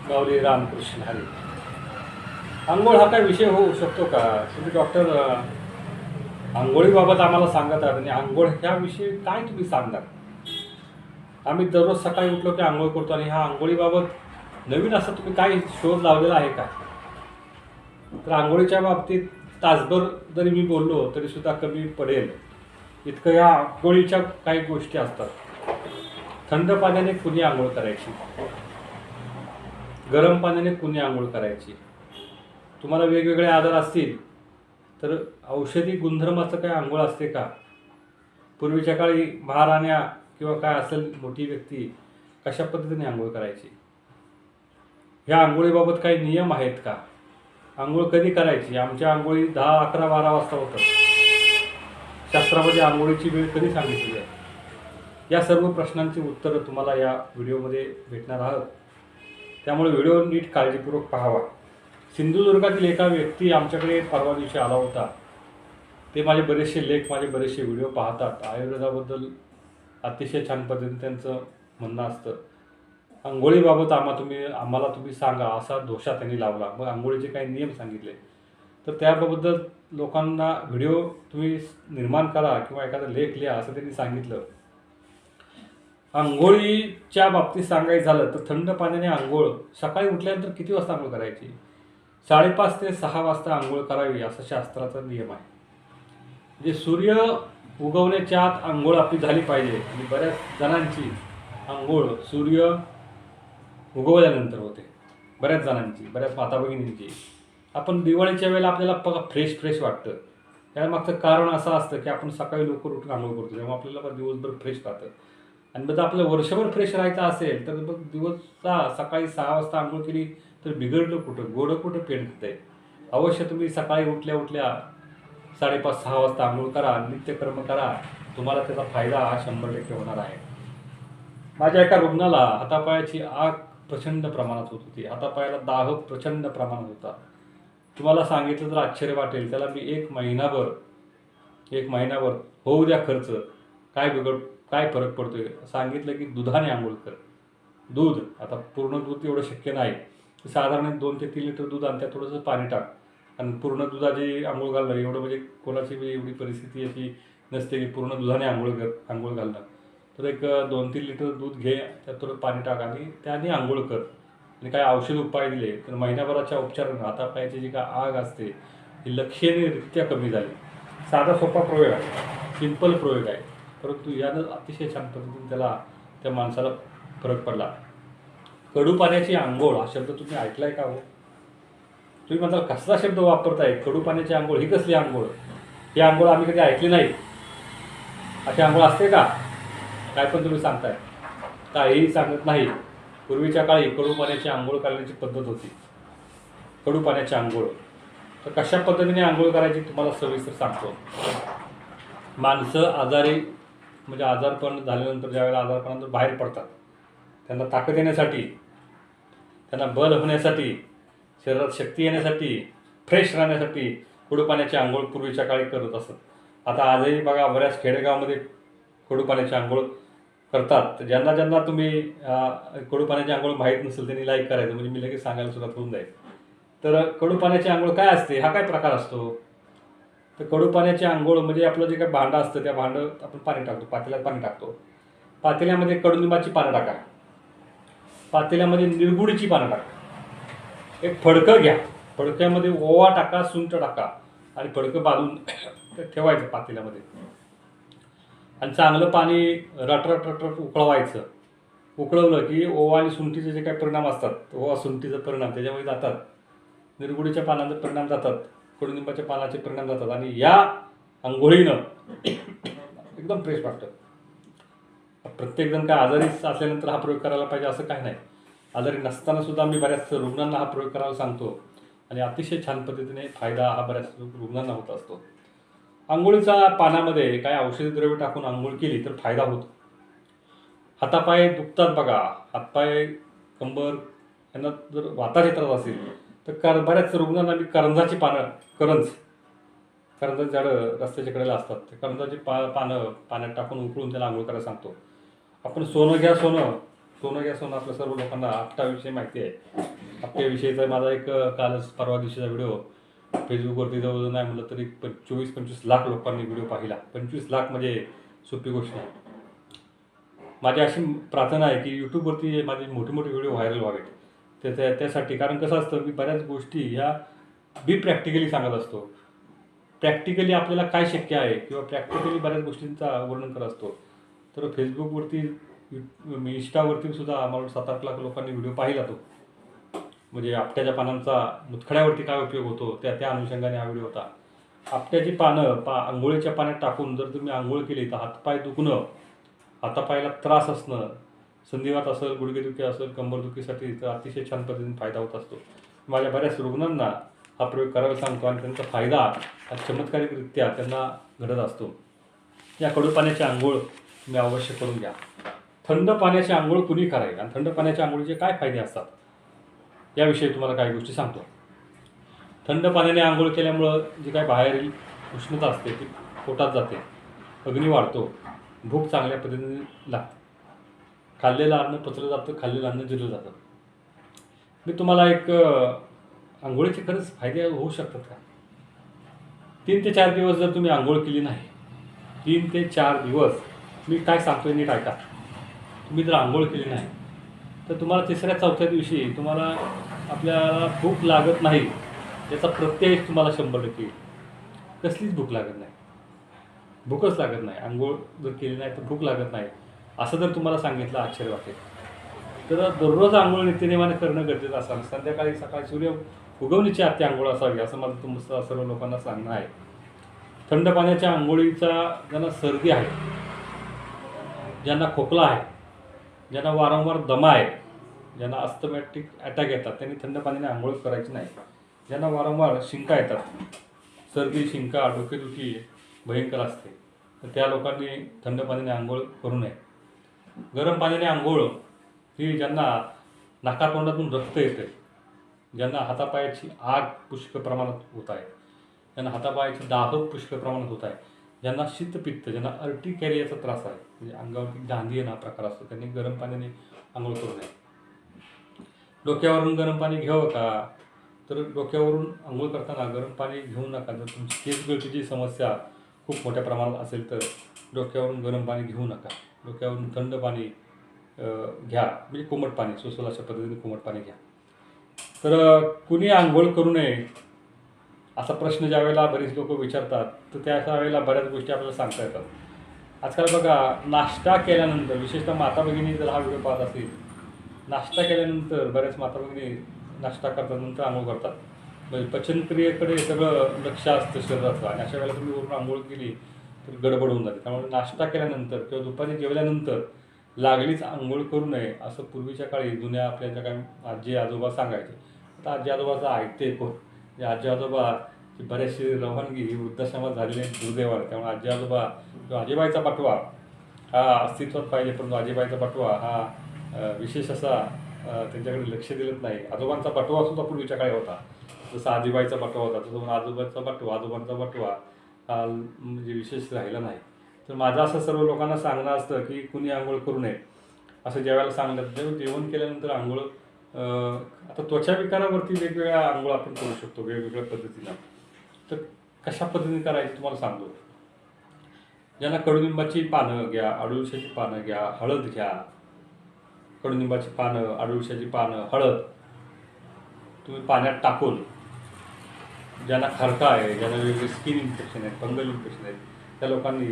माऊली रामकृष्ण हरी. आंघोळ हा काय विषय होऊ शकतो का? तुम्ही डॉक्टर आंघोळीबाबत आम्हाला सांगत आहात आणि आंघोळ ह्याविषयी काय तुम्ही सांगणार? आम्ही दररोज सकाळी उठलो की आंघोळ करतो आणि ह्या आंघोळीबाबत नवीन असं तुम्ही काय शोध लावलेला आहे का? तर आंघोळीच्या बाबतीत तासभर जरी मी बोललो तरी सुद्धा कमी पडेल इतकं या आंघोळीच्या काही गोष्टी असतात. थंड पाण्याने कुणी आंघोळ करायची, गरम पाण्याने कुणी आंघोळ करायची. तुम्हाला वेगवेगळे आजार असतील तर औषधी गुणधर्माचं काय आंघोळ असते का? पूर्वीच्या काळी महाराण्या किंवा काय असेल मोठी व्यक्ती कशा पद्धतीने आंघोळ करायची? ह्या आंघोळीबाबत काही नियम आहेत का? आंघोळ कधी करायची? आमच्या आंघोळी 10, 11, 12 वाजता होतात. शास्त्रामध्ये आंघोळीची वेळ कधी सांगितली आहे? या सर्व प्रश्नांची उत्तरं तुम्हाला या व्हिडिओमध्ये भेटणार आहोत. त्यामुळे व्हिडिओ नीट काळजीपूर्वक पाहावा. सिंधुदुर्गातील एका व्यक्ती आमच्याकडे परवा दिवशी आला होता. ते माझे बरेचसे लेख, माझे बरेचसे व्हिडिओ पाहतात. आयुर्वेदाबद्दल अतिशय छान पद्धतीने त्यांचं म्हणणं असतं. आंघोळीबाबत आम्हाला तुम्ही सांगा असा दोषा त्यांनी लावला. मग आंघोळीचे काही नियम सांगितले. तर त्याबद्दल लोकांना व्हिडिओ तुम्ही निर्माण करा किंवा एखादा लेख लिहा असं त्यांनी सांगितलं. आंघोळीच्या बाबतीत सांगायचं झालं तर थंड पाण्याने आंघोळ सकाळी उठल्यानंतर किती वाजता आंघोळ करायची? 5:30 ते 6 वाजता आंघोळ करावी असा शास्त्राचा नियम आहे. म्हणजे सूर्य उगवण्याच्या आत आंघोळ आपली झाली पाहिजे. आणि बऱ्याच जणांची आंघोळ सूर्य उगवल्यानंतर होते. बऱ्याच जणांची, बऱ्याच माता भगिनींची. आपण दिवाळीच्या वेळेला आपल्याला बघा फ्रेश वाटतं. त्यामागचं कारण असं असतं की आपण सकाळी लवकर उठून आंघोळ करतो, तेव्हा आपल्याला दिवसभर फ्रेश राहतं. आणि मग आपलं वर्षभर फ्रेश राहायचं असेल तर मग सकाळी 6 वाजता आंघोळ केली तर बिघडलं कुठं, गोडं कुठं पेंट आहे? अवश्य तुम्ही सकाळी उठल्या 5:30-6 वाजता आंघोळ करा, नित्यकर्म करा. तुम्हाला त्याचा फायदा हा 100% होणार आहे. माझ्या एका रुग्णाला हातापायाची आग प्रचंड प्रमाणात होत होती. हातापायाला दाह प्रचंड प्रमाणात होता. तुम्हाला सांगितलं तर आश्चर्य वाटेल. त्याला मी एक महिनाभर होऊ द्या खर्च, काय फरक पडतोय सांगितलं की दुधाने आंघोळ कर. दूध, आता पूर्ण दूध एवढं शक्य नाही, साधारण 2 ते 3 लिटर दूध आणि त्यात थोडंसं पाणी टाक. आणि पूर्ण दुधाची आंघोळ घालणं एवढं म्हणजे कोणाची एवढी परिस्थिती अशी नसते की पूर्ण दुधाने आंघोळ घालणं. तर एक 2-3 लिटर दूध घे, त्यात थोडं पाणी टाक आणि त्याने आंघोळ कर. आणि काय औषध उपाय दिले तर महिन्याभराच्या उपचारानं हातापायाची जी काय आग असते ही लक्षणीयरित्या कमी झाली. साधा सोपा प्रयोग आहे, सिंपल प्रयोग आहे, परंतु यानं अतिशय छान पद्धतीने त्या माणसाला फरक पडला. कडू पाण्याची आंघोळ हा शब्द तुम्ही ऐकलाय का हो? तुम्ही म्हणता कसला शब्द वापरताय? कडू पाण्याची आंघोळ ही कसली आंघोळ? ही आंघोळ आम्ही कधी ऐकली नाही. अशी आंघोळ असते का? काय पण तुम्ही सांगताय. काहीही सांगत नाही. पूर्वीच्या काळी कडू पाण्याची आंघोळ करण्याची पद्धत होती. कडू पाण्याची आंघोळ तर कशा पद्धतीने आंघोळ करायची तुम्हाला सविस्तर सांगतो. माणसं आजारी म्हणजे आजारपण झाल्यानंतर ज्यावेळेला आजारपणानंतर बाहेर पडतात, त्यांना ताकद येण्यासाठी, त्यांना बल होण्यासाठी, शरीरात शक्ती येण्यासाठी, फ्रेश राहण्यासाठी कडू पाण्याची आंघोळ पूर्वीच्या काळी करत असत. आता आजही बघा बऱ्याच खेडेगावामध्ये कडू पाण्याची आंघोळ करतात. तर ज्यांना तुम्ही कडू पाण्याची आंघोळ माहीत नसेल त्यांनी लाईक करायचं, म्हणजे मी लगेच सांगायला सुरुवात होऊन जाईल. तर कडू पाण्याची आंघोळ काय असते, हा काय प्रकार असतो? तर कडू पाण्याची आंघोळ म्हणजे आपलं जे काही भांडं असतं त्या भांडं आपण पाणी टाकतो, पातेल्यात पाणी टाकतो. पातेल्यामध्ये कडुनिंबाची पानं टाका, पातेल्यामध्ये निरगुडीची पानं टाका. एक फडकं घ्या, फडक्यामध्ये ओवा टाका, सुंठ टाका आणि फडकं बांधून ठेवायचं पातेल्यामध्ये. आणि चांगलं पाणी रट उकळवायचं. उकळवलं की ओवा आणि सुंठीचे जे काही परिणाम असतात, ओवा सुंठीचा परिणाम त्याच्यामध्ये जातात, निरगुडीच्या पानांचे परिणाम जातात, कडुनिंबाच्या पानाचे परिणाम जातात आणि या आंघोळीनं एकदम फ्रेश वाटतं. प्रत्येकजण काय आजारी असल्यानंतर हा प्रयोग करायला पाहिजे असं काही नाही. आजारी नसताना सुद्धा मी बऱ्याच रुग्णांना हा प्रयोग करायला सांगतो आणि अतिशय छान पद्धतीने फायदा हा बऱ्याच रुग्णांना होत असतो. आंघोळीचा पाण्यामध्ये काय औषधी द्रव्य टाकून आंघोळ केली तर फायदा होतो. हातापाय दुखतात बघा, हातपाय, कंबर यांना जर वाताचे त्रास असेल तर बऱ्याच रुग्णांना मी करंजाची पानं, करंजाची झाडं रस्त्याच्या कडेला असतात, ते करंजाची पानं पाण्यात टाकून उकळून त्याला आंघोळ करायला सांगतो. आपण सोनं घ्या सोनं आपल्या सर्व लोकांना आपटा विषयी माहिती आहे. आपल्याविषयीचा माझा एक कालच परवा दिवशीचा व्हिडिओ फेसबुकवरती जवळजवळ नाही म्हटलं तरी 24-25 लाख लोकांनी व्हिडिओ पाहिला. 25 लाख म्हणजे सोपी गोष्ट नाही. माझी अशी प्रार्थना आहे की यूट्यूबवरती माझे मोठे मोठे व्हिडिओ व्हायरल व्हावेत. त्यासाठी कारण कसं असतं मी बऱ्याच गोष्टी ह्या प्रॅक्टिकली सांगत असतो. प्रॅक्टिकली आपल्याला काय शक्य आहे किंवा प्रॅक्टिकली बऱ्याच गोष्टींचा वर्णन करत असतो. तर फेसबुकवरती इंस्टावरती सुद्धा मला 7-8 लाख लोकांनी व्हिडिओ पाहिला तो. म्हणजे आपट्याच्या पानांचा मुतखड्यावरती काय उपयोग होतो त्या अनुषंगाने हा व्हिडिओ होता. आपट्याची पानं आंघोळीच्या पाण्यात टाकून जर तुम्ही आंघोळ केली तर हातपाय दुखणं, हातापायाला त्रास असणं, संधिवात असेल, गुडघेदुखी असेल, कंबरदुखीसाठी तर अतिशय छान पद्धतीने फायदा होत असतो. माझ्या बऱ्याच रुग्णांना हा प्रयोग करायला सांगतो आणि त्यांचा फायदा हा चमत्कारिकरित्या त्यांना घडत असतो. या कडू पाण्याची आंघोळ तुम्ही अवश्य करून घ्या. थंड पाण्याची आंघोळ कुणी करावी आणि थंड पाण्याच्या आंघोळीचे काय फायदे असतात याविषयी तुम्हाला काही गोष्टी सांगतो. थंड पाण्याने आंघोळ केल्यामुळं जी काय बाहेरील उष्णता असते ती पोटात जाते, अग्नी वाढतो, भूक चांगल्या पद्धतीने लागते, खाल्लेलं अन्न पचलं जातं, खाल्लेलं अन्न जिरलं जातं. मी तुम्हाला एक आंघोळीचे खरंच फायदे होऊ शकतात का? 3 ते 4 दिवस जर तुम्ही आंघोळ केली नाही, 3 ते 4 दिवस मी काय सांगतोय नीट ऐका. तुम्ही जर आंघोळ केली नाही तर तुम्हाला 3ऱ्या-4थ्या दिवशी तुम्हाला आपल्याला भूक लागत नाही याचा प्रत्यय तुम्हाला 100% येईल. कसलीच भूक लागत नाही, भूकच लागत नाही. आंघोळ जर केली नाही तर भूक लागत नाही असं जर तुम्हाला सांगितलं आश्चर्य वाटेल. तर दररोज आंघोळ नित्यनेमाने करणं गरजेचं असावं. संध्याकाळी सकाळी सूर्य उगवणीची आधी आंघोळ असावी असं माझं तुमचं सर्व लोकांना सांगणं आहे. थंड पाण्याच्या आंघोळीचा ज्यांना सर्दी आहे, ज्यांना खोकला आहे, ज्यांना वारंवार दमा आहे, ज्यांना अस्थमॅटिक अटॅक येतात त्यांनी थंड पाण्याने आंघोळ करायची नाही. ज्यांना वारंवार शिंका येतात, सर्दी, शिंका, डोकेदुखी भयंकर असते तर त्या लोकांनी थंड पाण्याने आंघोळ करू नये. गरम पाण्याने आंघोळ ही ज्यांना नाकातोंडातून रक्त येते, ज्यांना हातापायाची आग पुष्कळ प्रमाणात होत आहे, ज्यांना हातापायाची दाह पुष्कळ प्रमाणात होत आहे, ज्यांना शीतपित्त, ज्यांना अर्टिकॅरियाचा त्रास आहे, म्हणजे अंगावरती गांधी येणं हा प्रकार असतो, त्यांनी गरम पाण्याने आंघोळ करू नये. डोक्यावरून गरम पाणी घ्यावं का? तर डोक्यावरून आंघोळ करताना गरम पाणी घेऊ नका. जर तुमची केस गळतीची समस्या खूप मोठ्या प्रमाणात असेल तर डोक्यावरून गरम पाणी घेऊ नका. डोक्यावरून थंड पाणी घ्या, म्हणजे कोमट पाणी, सोसल अशा पद्धतीने कोमट पाणी घ्या. तर कुणी आंघोळ करू नये असा प्रश्न ज्या वेळेला बरीच लोक विचारतात तर त्या वेळेला बऱ्याच गोष्टी आपल्याला सांगता येतात. आजकाल बघा, नाश्ता केल्यानंतर, विशेषतः माता भगिनी जर हा व्हिडिओ पाहत असेल, नाश्ता केल्यानंतर बऱ्याच माता भगिनी नाश्ता करतानंतर आंघोळ करतात. म्हणजे पचनक्रियेकडे सगळं लक्ष असतं शरीराचं आणि अशा वेळेला तुम्ही वरून आंघोळ केली तर गडबड होऊन जाते. त्यामुळे नाश्ता केल्यानंतर किंवा दुपारी जेवल्यानंतर लागलीच आंघोळ करू नये असं पूर्वीच्या काळी जुन्या आपल्या ज्या काही आजी आजोबा सांगायचे. आता आजी आजोबाचं ऐकते कोण? म्हणजे आजी आजोबा की बरेचशी रवानगी ही वृद्धाश्रमात झालेली आहे दुर्दैव आहे. त्यामुळे आजी आजोबा किंवा आजीबाईचा पाठवा हा अस्तित्वात पाहिजे, परंतु आजीबाईचा पाठवा हा विशेष असा त्यांच्याकडे लक्ष दिलं नाही. आजोबांचा पाठवा सुद्धा पूर्वीच्या काळी होता, जसा आजीबाईचा पाठवा होता तसं आजोबांचा पाठवा, आजोबांचा पाठवा हा म्हणजे विशेष राहिला नाही. तर माझं असं सर्व लोकांना सांगणं असतं की कुणी आंघोळ करू नये असं ज्यावेळेला सांगलं. जेव्हा जेवण केल्यानंतर आंघोळ, आता त्वचा विकारावरती वेगवेगळ्या आंघोळ आपण करू शकतो वेगवेगळ्या पद्धतीनं. तर कशा पद्धतीने करायची तुम्हाला सांगतो. ज्यांना कडुनिंबाची पानं घ्या, अडुळशाची पानं घ्या, हळद घ्या. कडुनिंबाची पानं, अडुळशाची पानं, हळद तुम्ही पाण्यात टाकून, ज्यांना खरका आहे, ज्यांना वेगवेगळे स्किन इन्फेक्शन आहेत, फंगल इन्फेक्शन आहेत, त्या लोकांनी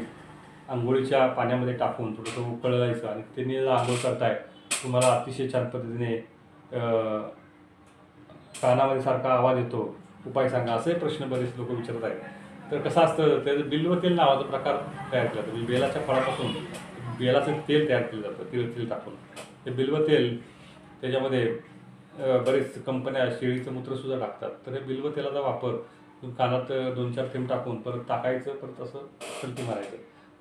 आंघोळीच्या पाण्यामध्ये टाकून थोडंसं उकळायचं आणि त्यांनी जर आंघोळ करताय तुम्हाला अतिशय छान पद्धतीने कानामध्ये सारखा आवाज येतो, उपाय सांगा, असे प्रश्न बरेच लोक विचारत आहेत. तर कसं असतं, त्याचं बिल्व तेल नावाचा प्रकार तयार केला जातो. म्हणजे बेलाच्या फळापासून बेलाचं तेल तयार केलं जातं, तेल टाकून. ते बिल्व तेल त्याच्यामध्ये बरेच कंपन्या शेळीचं मूत्रसुद्धा टाकतात. तर हे बिल्व तेलाचा वापर कानात 2-4 थेंब टाकून परत टाकायचं, परत असं सलटी मारायचं.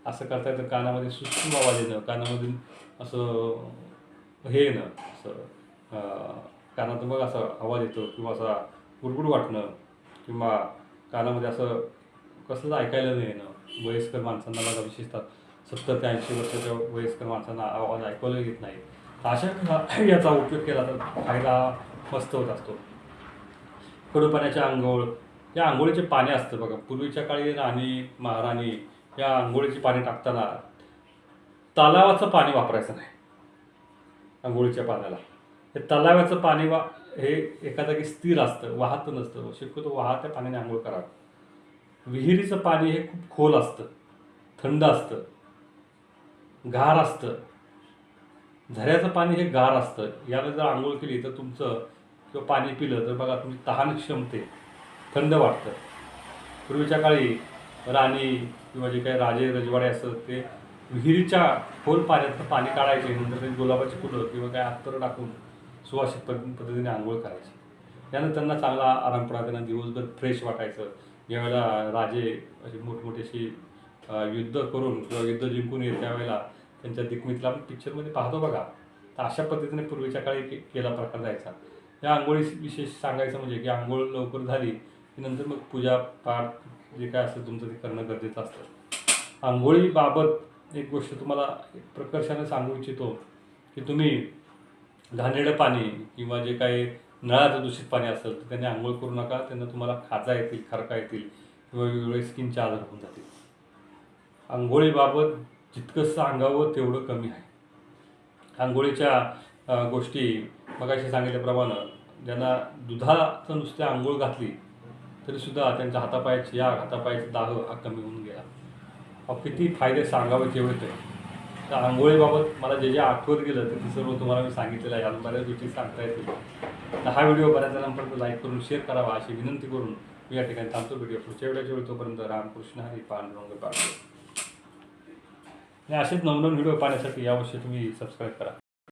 असं करता येतं. कानामध्ये सूक्ष्म आवाज येणं, कानामधून असं हे येणं, असं कानात मग असा आवाज येतो किंवा असा गुडगुड वाटणं किंवा कानामध्ये असं कसलं ऐकायला नाही येणं. वयस्कर माणसांना बघा, विशेषतः 70 ते 80 वर्षाच्या वयस्कर माणसांना आवाज ऐकायला येत नाही. अशा याचा उपयोग केला तर फायदा मस्त होत असतो. कडू पाण्याच्या आंघोळ, या आंघोळीचे पाणी असतं बघा. पूर्वीच्या काळी राणी महाराणी या आंघोळीची पाणी टाकताना तलावाचं पाणी वापरायचं नाही आंघोळीच्या पाण्याला. हे तलावाचं पाणी हे एका जागी स्थिर असतं, वाहत नसतं. शक्यतो वाहत्या पाण्याने आंघोळ करावं. विहिरीचं पाणी हे खूप खोल असतं, थंड असतं, गार असतं. झऱ्याचं पाणी हे गार असतं. याला जर आंघोळ केली तर तुमचं किंवा पाणी पिलं तर बघा तुमची तहान क्षमते थंड वाटतं. पूर्वीच्या काळी राणी किंवा जे काही राजे रजवाडे असत ते विहिरीच्या खोल पाण्यातनं पाणी काढायचे, नंतर ते गुलाबाची फुलं किंवा काय अत्तर टाकून सुवासिक पद्धतीने आंघोळ करायचे. त्यानं त्यांना चांगला आराम पडा, त्यांना दिवसभर फ्रेश वाटायचं. ज्यावेळेला राजे असे मोठमोठेशी युद्ध करून किंवा युद्ध जिंकून येत त्यावेळेला त्यांच्या दिकमितला आपण पिक्चरमध्ये पाहतो बघा. तर अशा पद्धतीने पूर्वीच्या काळी केला प्रकार जायचा. या आंघोळी विशेष सांगायचं म्हणजे की आंघोळ लवकर झाली की नंतर मग पूजा पाठ जे काय असेल तुमचं ते करणं गरजेचं असतं. आंघोळीबाबत एक गोष्ट तुम्हाला प्रकर्षाने सांगू इच्छितो की तुम्ही घाणेरडं पाणी किंवा जे काही नळाचं दूषित पाणी असेल तर त्याने आंघोळ करू नका. त्यांना तुम्हाला खाजा येतील, खरका येतील किंवा वेगवेगळे स्किनचे आजार होऊन जातील. आंघोळीबाबत जितकं सांगावं तेवढं कमी आहे. आंघोळीच्या गोष्टी मगाशी सांगितल्याप्रमाणे ज्यांना दुधाचं नुसते आंघोळ घातली तरीसुद्धा त्यांच्या हातापायाची आग, हातापायाचा दाह हा कमी होऊन गेला. किती फायदे सांगावे तेवढे ते. तर आंघोळीबाबत मला जे जे आठवत गेलं ते सर्व तुम्हाला मी सांगितलेलं आहे. अजून बऱ्याच गोष्टी सांगता येतील. तर हा व्हिडिओ बऱ्याच जणांपर्यंत लाईक करून शेअर करावा अशी विनंती करून मी या ठिकाणी थांबतो. व्हिडिओ पुढच्या वेळेच्या वेळी तोपर्यंत रामकृष्ण हरी पांडुरंग पांडुरंग. आणि असेच नवनवीन व्हिडिओ पाहण्यासाठी अवश्य तुम्ही सबस्क्राईब करा.